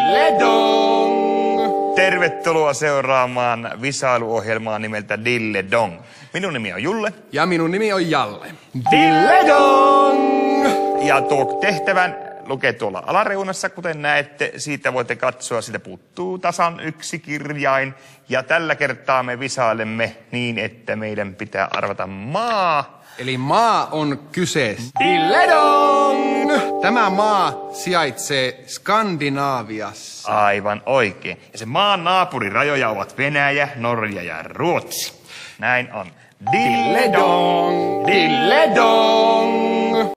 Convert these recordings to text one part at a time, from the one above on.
Dilledong! Tervetuloa seuraamaan visailuohjelmaa nimeltä Dilledong. Minun nimi on Julle. Ja minun nimi on Jalle. Dilledong! Ja tuo tehtävän lukee tuolla alareunassa, kuten näette. Siitä voitte katsoa, siitä puuttuu tasan yksi kirjain. Ja tällä kertaa me visailemme niin, että meidän pitää arvata maa. Eli maa on kyseessä. Dilledong! Tämä maa sijaitsee Skandinaaviassa. Aivan oikein. Ja se maan naapurirajoja ovat Venäjä, Norja ja Ruotsi. Näin on. Dilledong! Dilledong!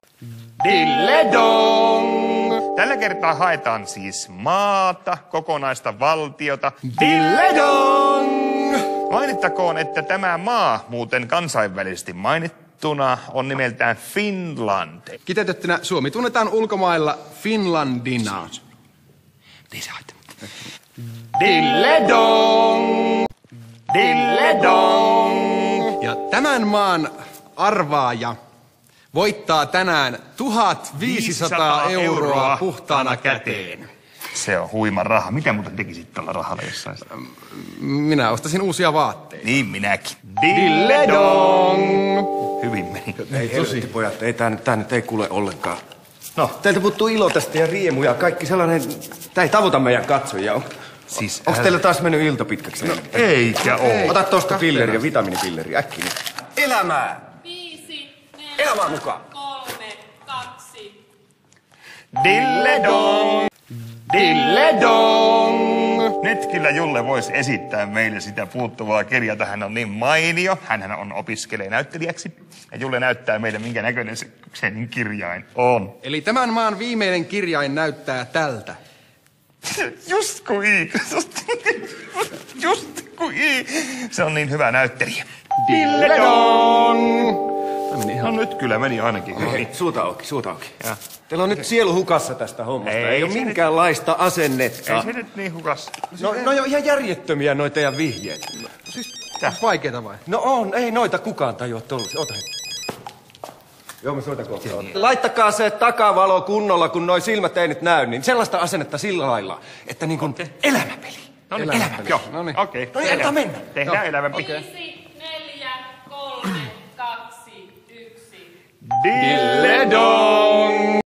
Dilledong! Tällä kertaa haetaan siis maata, kokonaista valtiota. Dilledong! Mainittakoon, että tämä maa muuten kansainvälisesti mainittuna on nimeltään Finland. Kiteytettynä Suomi tunnetaan ulkomailla Finlandina. Dilledong! Dilledong! Ja tämän maan arvaaja voittaa tänään 1500 euroa puhtaana käteen. Se on huima raha. Mitä muuten tekisit tällä rahalla jossain? Minä ostasin uusia vaatteita. Niin minäkin. Dilledong! Hyvin meni. Ei helvetti, pojat. Ei, tää nyt ei kuule ollenkaan. No, teiltä puuttuu ilo tästä ja riemu ja kaikki sellainen. Tää ei tavuta meidän katsojia. Siis onks teillä taas mennyt ilta pitkäksi? No, eikä oo. Ota tosta pilleriä, vitamiinipilleriä, äkkiä. Elämää! 5, 4, Elämää mukaan! 3, 2. Dilledong! Dilledong! Nyt kyllä Julle voisi esittää meille sitä puuttuvaa kirjaa. Hän on niin mainio. Hänhän opiskelee näyttelijäksi. Ja Julle näyttää meille, minkä näköinen sen kirjain on. Eli tämän maan viimeinen kirjain näyttää tältä. Just kuin I. Just kuin I. Se on niin hyvä näyttelijä. Dilledong! No nyt kyllä meni ainakin hyvin. Suuta auki, suuta auki. Ja. Teillä on nyt sielu hukassa tästä hommasta. Ei ole minkäänlaista asennetta. Ei se nyt niin hukassa. No jo ihan järjettömiä noi teidän vihjeet. Onko vaikeeta vai? No on, ei noita kukaan tajua tollasi. Ota hetki. Joo, mä soitan kohta. Laittakaa se takavalo kunnolla, kun noi silmät ei nyt näy, niin sellaista asennetta sillä lailla, että niin kuin elämäpeli. No niin, Elämäpeli. joo. No niin. Okei. No niin, antaa mennä. Tehdään elävämpi. 5, 4, 3, 2, 1. Dilledong!